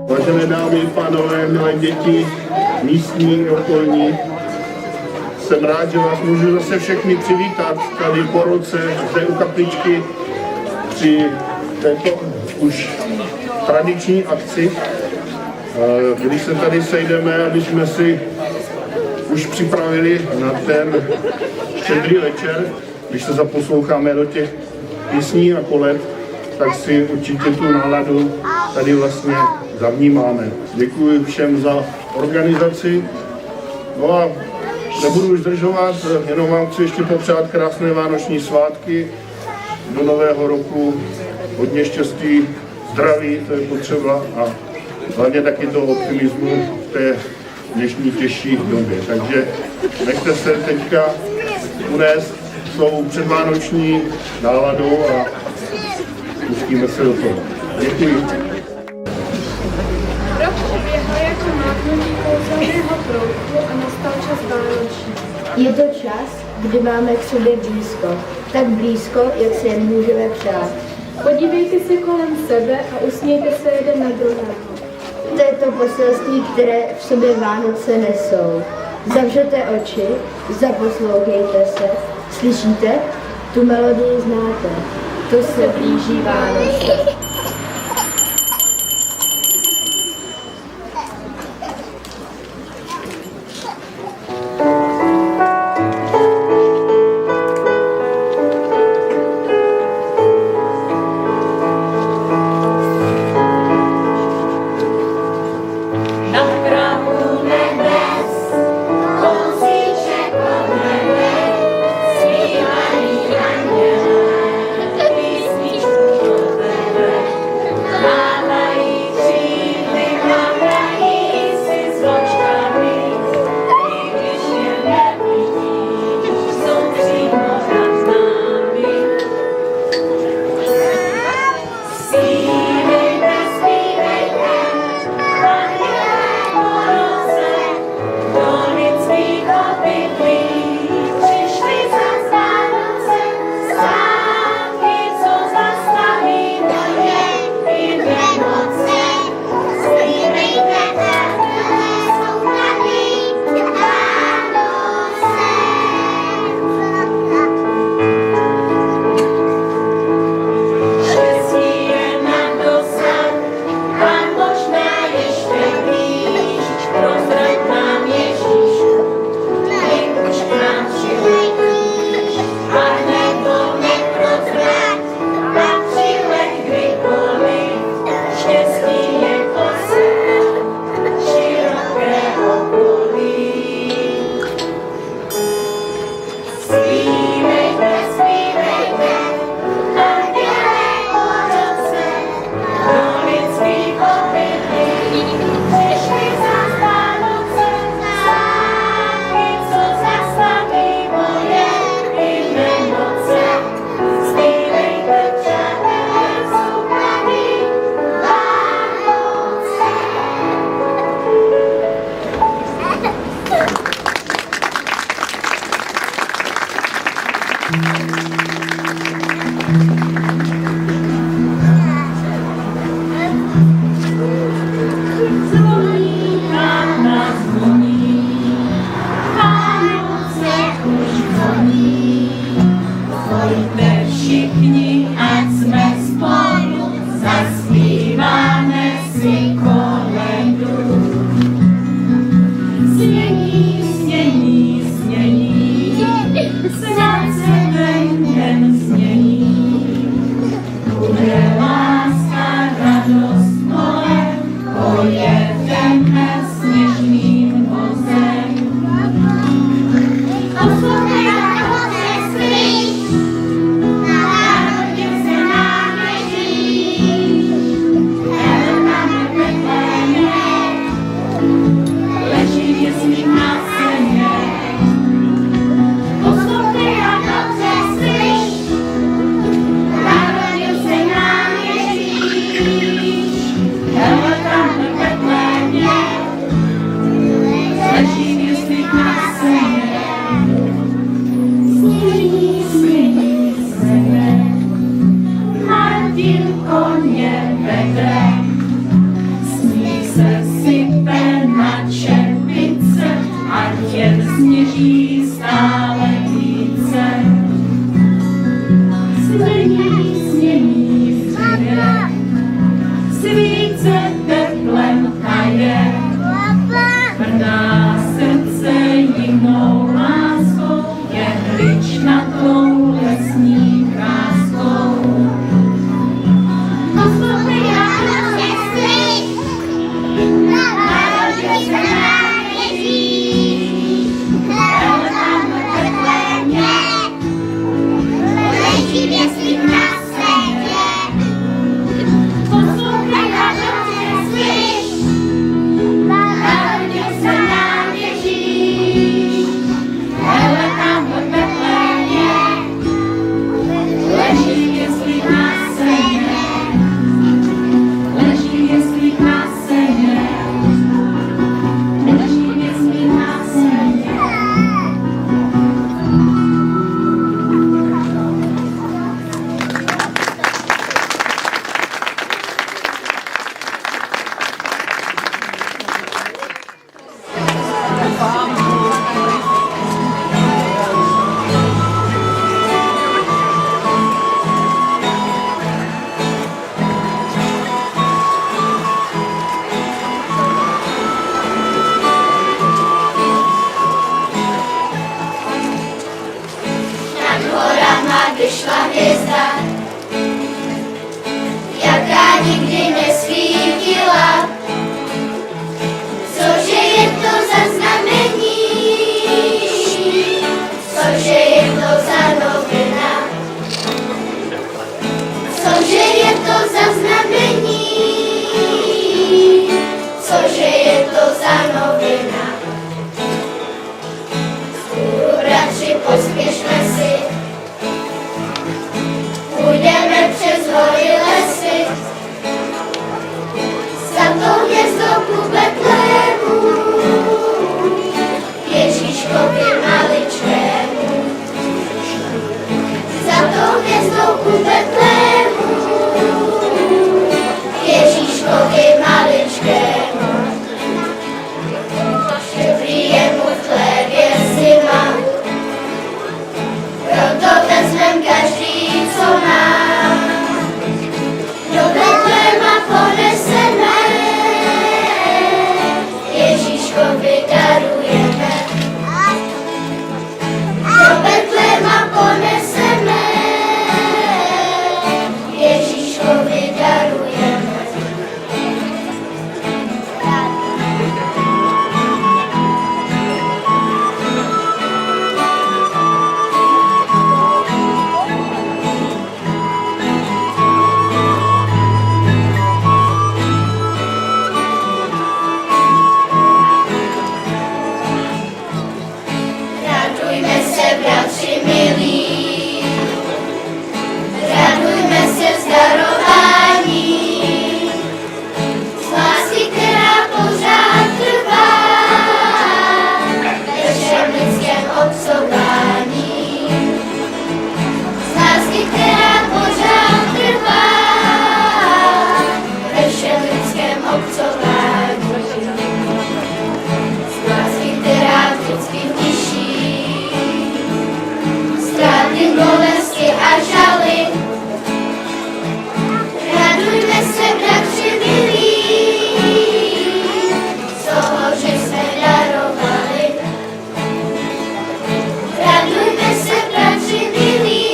Vážené dámy, pánové, milé děti, místní i okolní, jsem rád, že vás můžu zase všechny přivítat tady po roce zde u kapličky při této už tradiční akci, když se tady sejdeme, aby jsme si už připravili na ten štědrý večer, když se zaposloucháme do těch písní a kolet, tak si určitě tu náladu tady vlastně zavnímáme. Děkuji všem za organizaci. No a nebudu už zdržovat, jenom vám chci ještě popřát krásné vánoční svátky do nového roku, hodně štěstí, zdraví, to je potřeba, a hlavně taky toho optimismu v té dnešní těžší době. Takže nechte se teďka unést svou předvánoční náladou a pustíme se do toho. Děkuji. Rok uběhl jako mávnutí kouzelného proutku a nastal čas vánoční. Je to čas, kdy máme k sobě blízko. Tak blízko, jak se jen můžeme přát. Podívejte se kolem sebe a usmějte se jeden na druhého. To je to poselství, které v sobě Vánoce nesou. Zavřete oči, zaposlouchejte se. Slyšíte? Tu melodii znáte. To se blíží Vánoce. má vyšla hvězda, jaká nikdy nesvítila. Cože je to za znamení, cože je to za novina, cože je to za znamení, cože je to za novina. Bratři, pospěšme si, půjdeme přes hory lesy, za tou hvězdou ku Betlému, Ježíškovi maličkému. Za tou hvězdou ku Betlému, Ježíškovi maličkému. Dobrý je mu chléb, je zima, proto vezmem každý, co má. Do Betléma poneseme, Ježíškovi darujeme. Do Betléma poneseme, Ježíškovi darujeme. Radujme se, bratři milí, radujme se z darování, z lásky, která pořád trvá, ve všem lidském obcování. Z lásky, která pořád trvá, ve všem lidském obcování. Z lásky, která vždycky tiší ztráty, bolesti a žaly. Radujme se, bratři milí, z toho, že jsme darovali. Radujme se, bratři milí,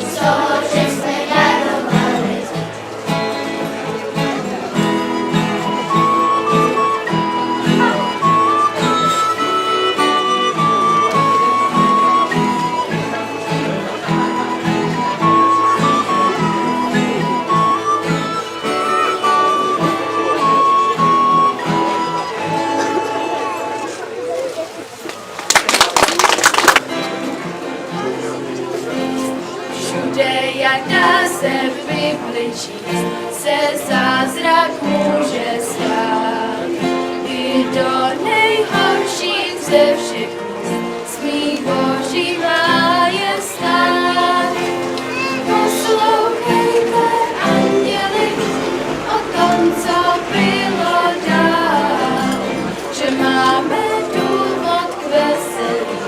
z toho, že jsme darovali. Všude, jak dá se v Bibli číst, se zázrak může stát. I do nejhorších ze všech míst smí Boží majestát. Poslouchejte, anděli, o tom, co bylo dál, že máme důvod k veselí,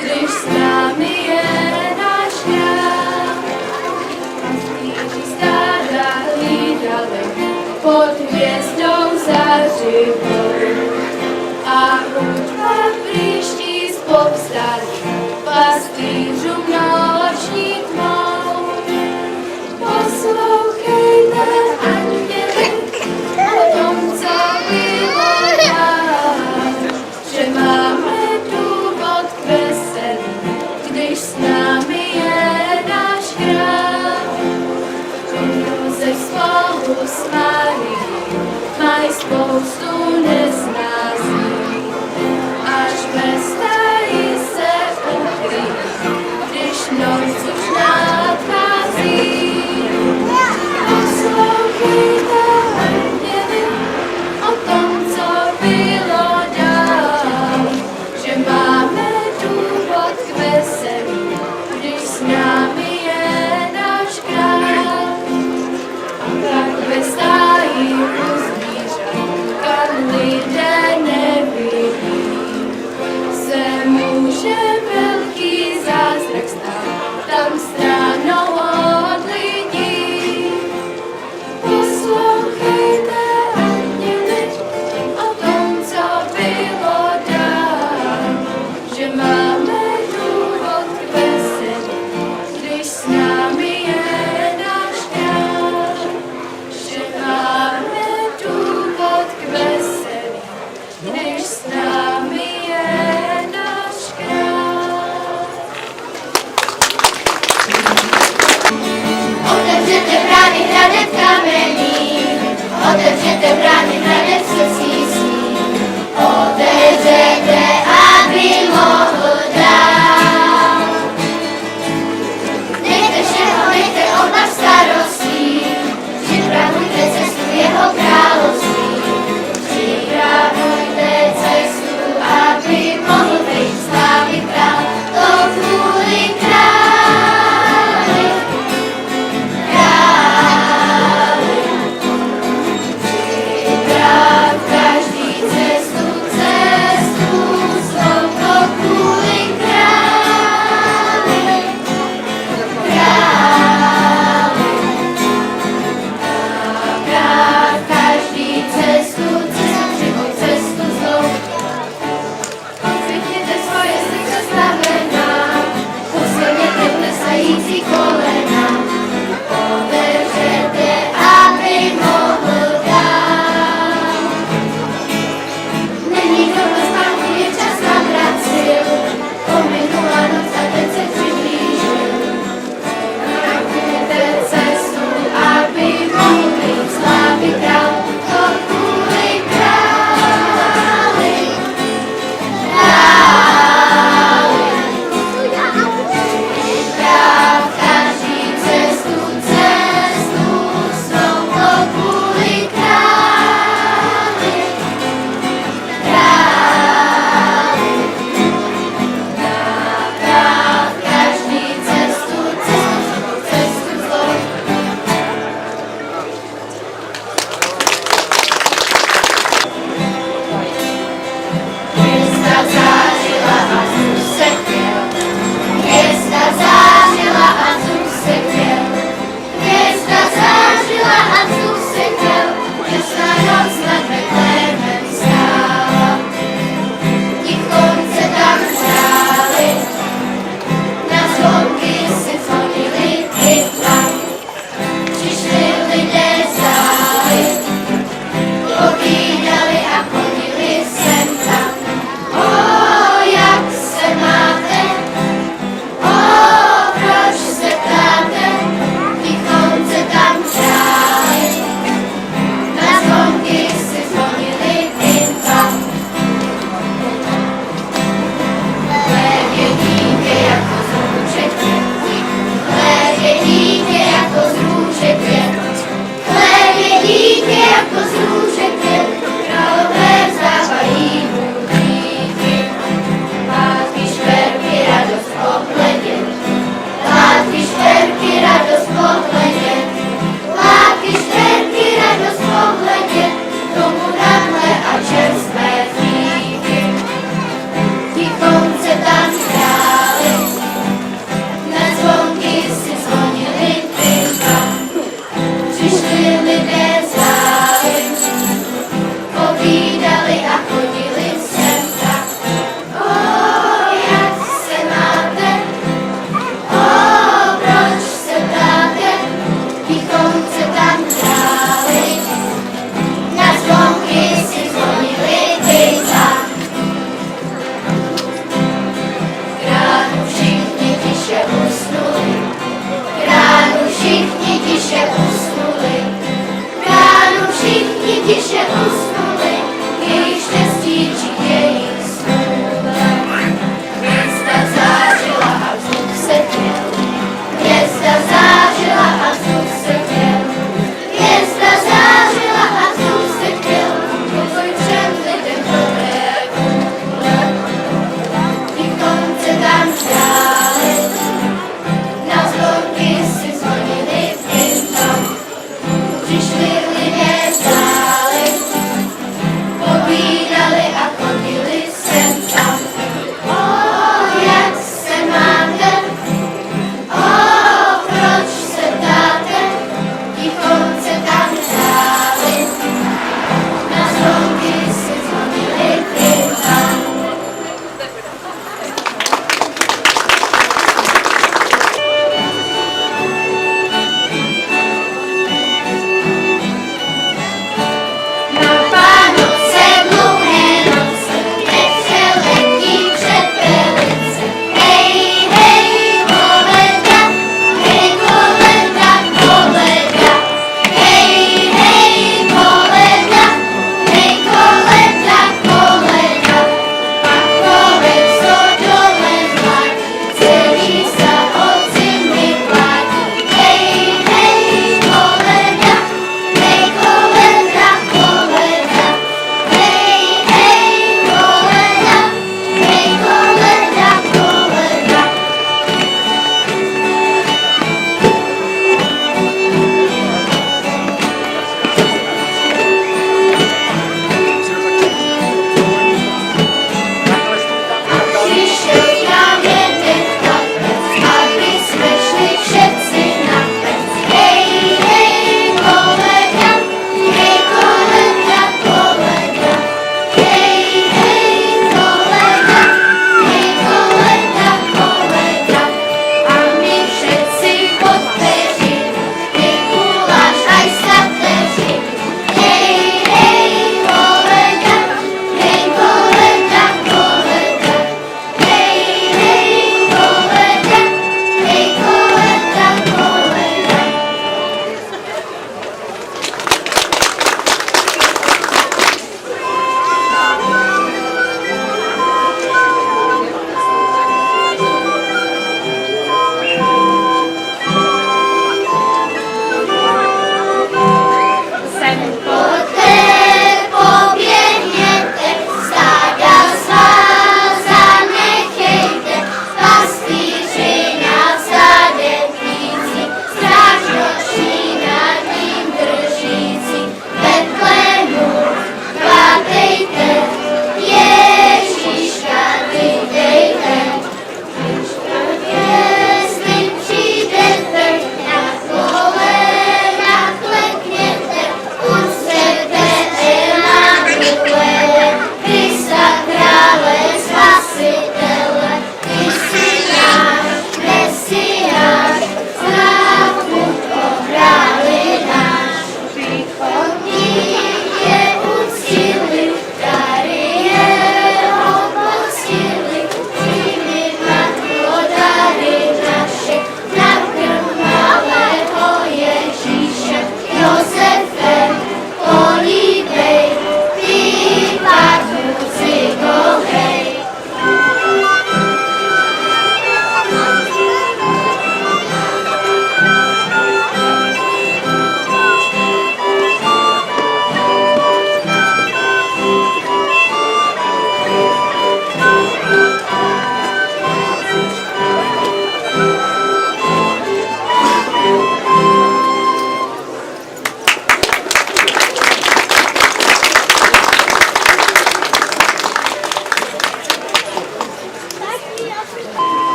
když s námi je náš král. Pastýři stáda hlídali pod hvězdou zářivou a hudba příští z povzdálí pastýřům noční tmou. Poslouchejte, anděli, o tom, co bylo dál, že máme důvod k veselí, když s námi je náš král. Josef spolu s Marií mají spoustu nesnází, až ve stáji se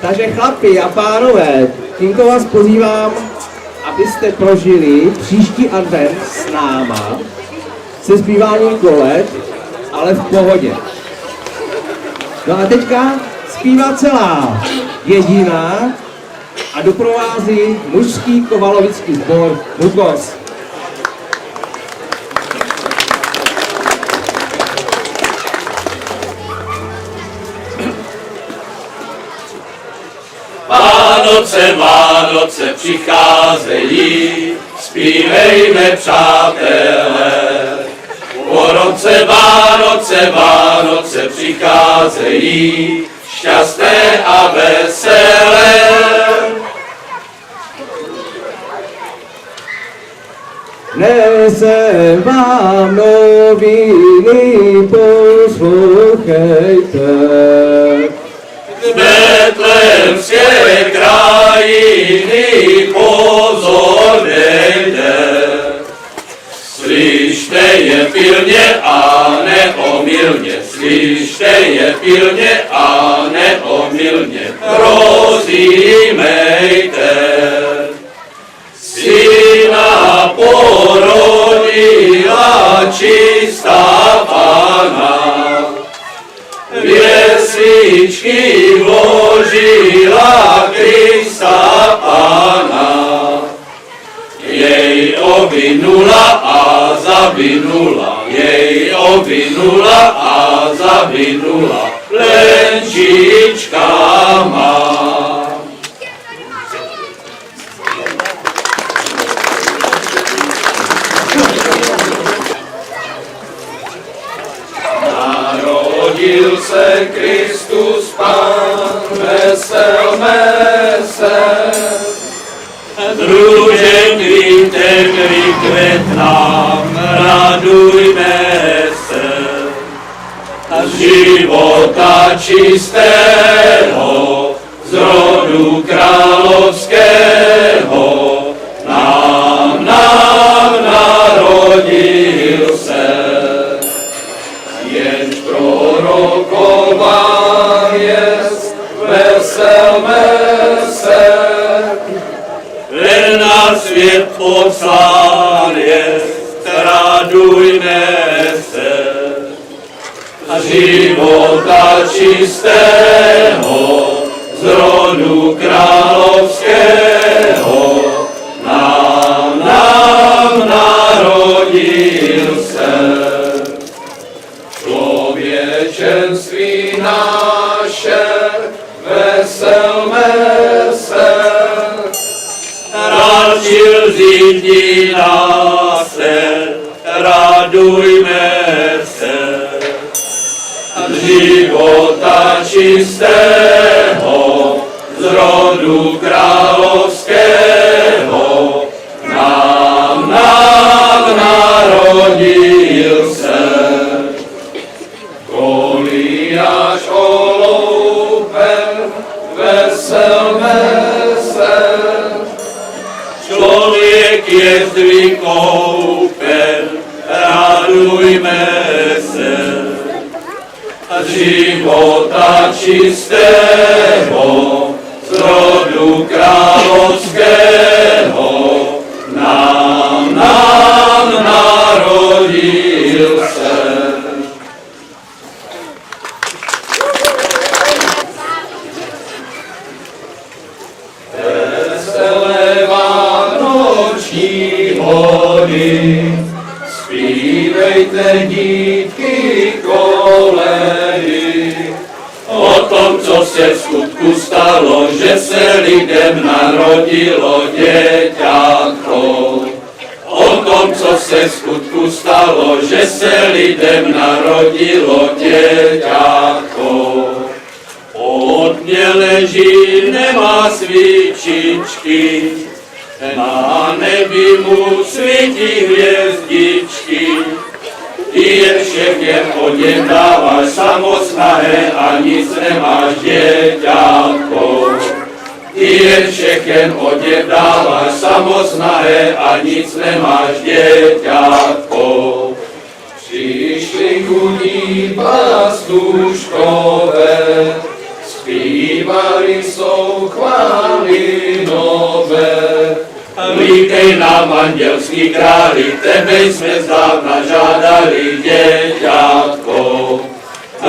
Takže chlapi a pánové, tímto vás pozývám, abyste prožili příští advent s náma se zpíváním kolet, ale v pohodě. No a teďka zpívá celá jediná a doprovází mužský kovalovický sbor Mukos. Vánoce, Vánoce přicházejí, zpívejme přátelé. Po roce Vánoce, Vánoce přicházejí, šťastné a veselé. Nesem vám noviny, poslouchejte. Z Betlémské krajiny pozornějte. Slyšte je pilně a neomylně, slyšte je pilně a neomylně, rozjímejte. Syna porodila čistá Panna, věsličky vložila Krista Pána. Jej ovinula a zavinula, jej ovinula a zavinula, lenčička má. Narodil se Kristus Pán, veselme se. Družem kvítem vykvět nám, radujme se. Života čistého, z rodu královského, nám narodil se. Jenž prorokován jest, veselme se. Ven na svět poslán jest, radujme se. Života čistého, z rodu královského, nám narodil se. Člověčenství naše, veselme se. Radšil zítí nás, radujme se. Života čistého, z rodu královského, nám narodil se. Goliáš oloupen, veselme se. Člověk je vykoupen, radujme se. Života čistého, z rodu královského, nám narodil se. Veselé vánoční hody, zpívejte dítky koledy. O tom, co se v skutku stalo, že se lidem narodilo děťátko. O tom, co se v skutku stalo, že se lidem narodilo děťátko. Hodně leží, nemá svíčičky, na nebi mu svítí hvězdičky. Ty je všechně oděv dáváš samosnahé a nic nemáš děťátko. Ty je všechen oděv dáváš samosnahé a nic nemáš děťátko. Přišli ku ní pastuškové, zpívají zpívali jsou chvály nové. Vítej nám, andělský králi, tebe jsme zdávna žádali, děťátko.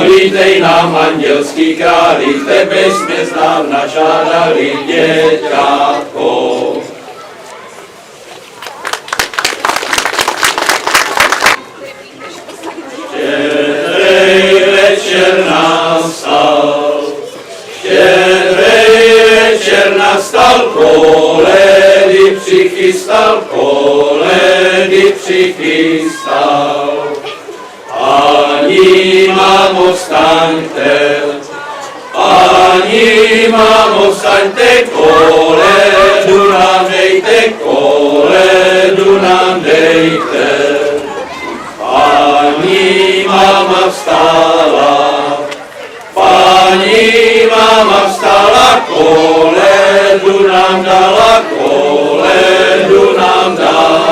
Vítej nám, andělský králi, tebe jsme zdávna žádali, děťátko. Štědrej večer nastal, štědrej večer nastal, koledy přichystal, koledy přichystal. Pani mamo staňte, pani mamo staňte, koledu nám dejte, koledu nám dejte. Pani mama vstala, pani mama vstala, koledu nám dala, koledu nám dala.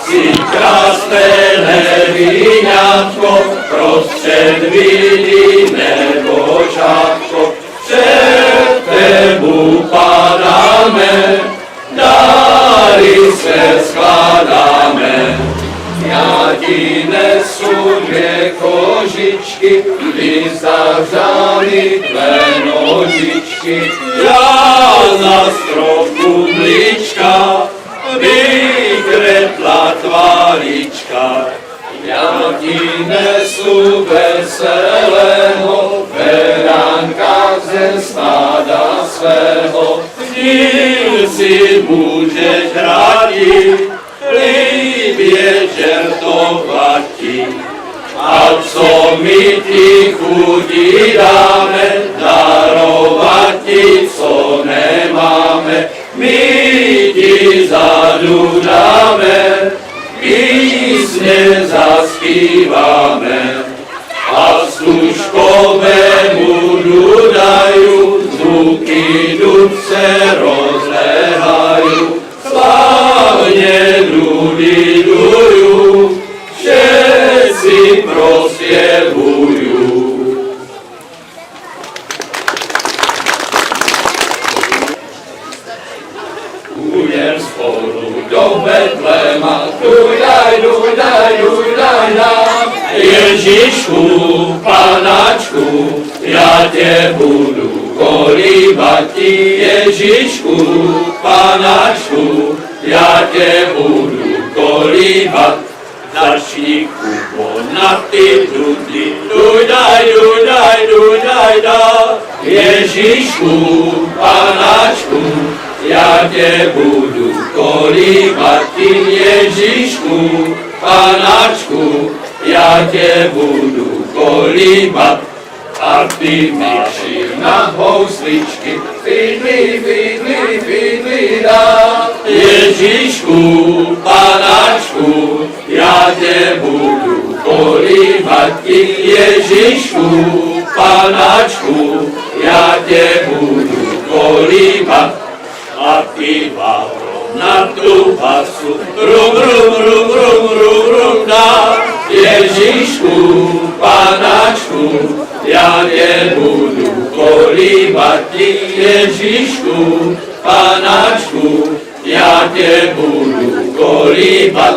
Si krásné nevíňátko, prostřed vidí nebožátko, před tebu padáme, dary se skládáme. Já ti nesu dvě kožičky, kdy zavřány tvé nožičky. Já na stropu mlíčka, vykretla tvárička. Já ti nesu veselého beránka ze stáda svého. Díl si můžeš hradit, líbě žertovati. A co my ti chudí dáme, darovat ti, co nemáme. My ti zadu dáme, písně zaspíváme. A služkovému dudaju, zvuky dudce rozléhaju. Slavně dudy duju, všetci prospěvuju. Půjdem spolu do Betlema, dujaj, dujaj, dujaj nám. Ježíšku, panáčku, já tě budu kolíbati. Ježíšku, panáčku, já tě budu kolíbat. Dašníku na ty dudy, dujaj, dujaj, dujaj dá. Ježíšku, panáčku, já tě budu kolíbati. Ježíšku, panáčku, já tě budu kolíbat. A ty máš na housličky, fidli, fidli, fidli dá. Ježíšku, panáčku, já tě budu kolíbati. Ježíšku, panáčku, já tě budu kolíbat. A ty na tu basu, rum, rum, rum, rum, rum, rum, dá. Ježíšku, panáčku, já tě budu kolíbati. Ježíšku, panáčku, já tě budu kolíbat.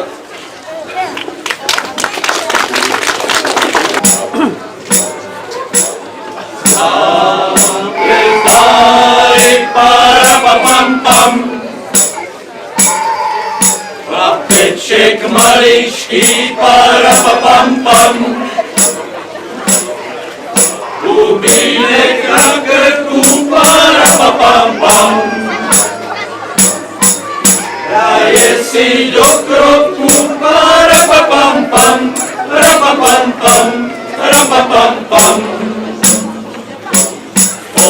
Chlapeček maličký, parapapam-pam. Bubínek na krku, parapapam-pam. Hraje si do kroku, parapapam-pam, rapapam-pam, rapapam-pam. O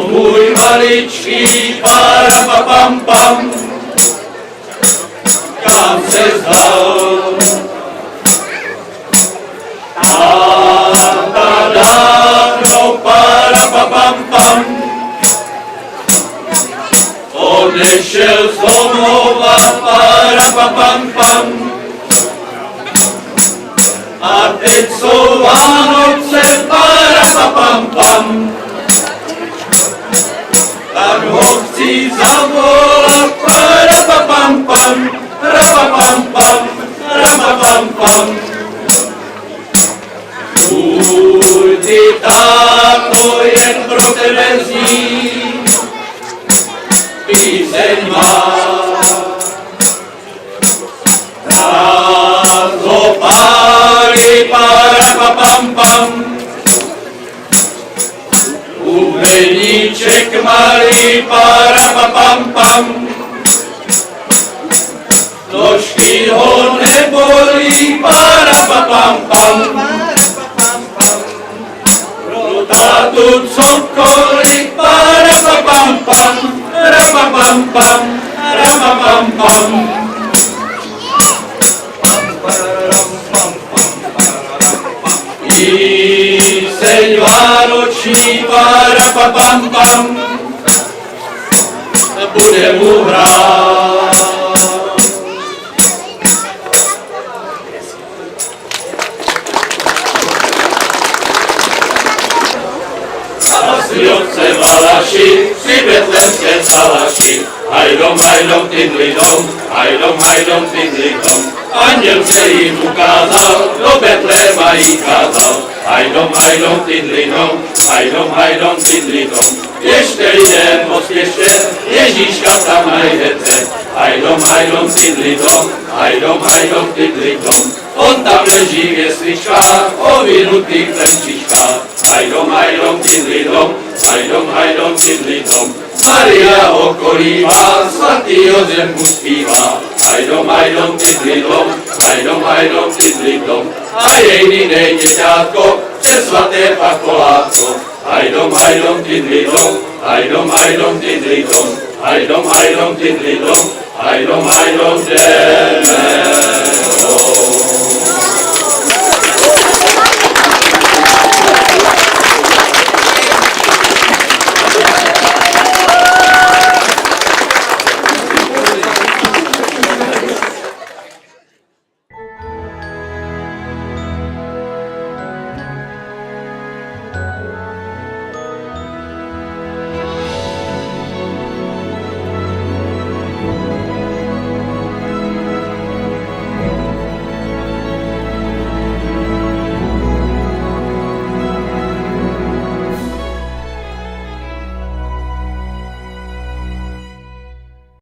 můj maličký, parapapam-pam, kam se zdal. Táta dávno, parapapam-pam, odešel z domova, pam, pam. A teď jsou Vánoce, pam, pam. Tak ho chci zavolat, pam, pam, pam, pam. Můj ty táto jen pro tebe zní, píseň má. Rád ho pálí, pam, pam. Bubeníček malý, pam, pam. Nožky ho nebolí, pam, pam. Pro tátu cokoliv, pam, pam. Píseň vánoční, pam, pam. Bude mu hrát. Otce Valaši, si betlemské salaši, hajdom, tindlidom, hajdom, tindlidom. Anděl se jim ukázal, do Betléma jí kázal, hajdom, tindlidom, hajdom, tindlidom. Běžte lidem, pospěšte, Ježíška tam najdete, hajdom, tindlidom, hajdom, tindlidom. On tam leží v jesličkách, ovinutých plemčičkách, hajdom, tindlidom, hajdom, tindlidom. Maria ho kolívá, svatý Josef mu zpívá, hajdom, tindlidom, hajdom, tindlidom. A jejný děťátko, přes svaté pakolátko, hajdom, tindlidom, hajdom, tindlidom, hajdom, tindlidom, hajdom,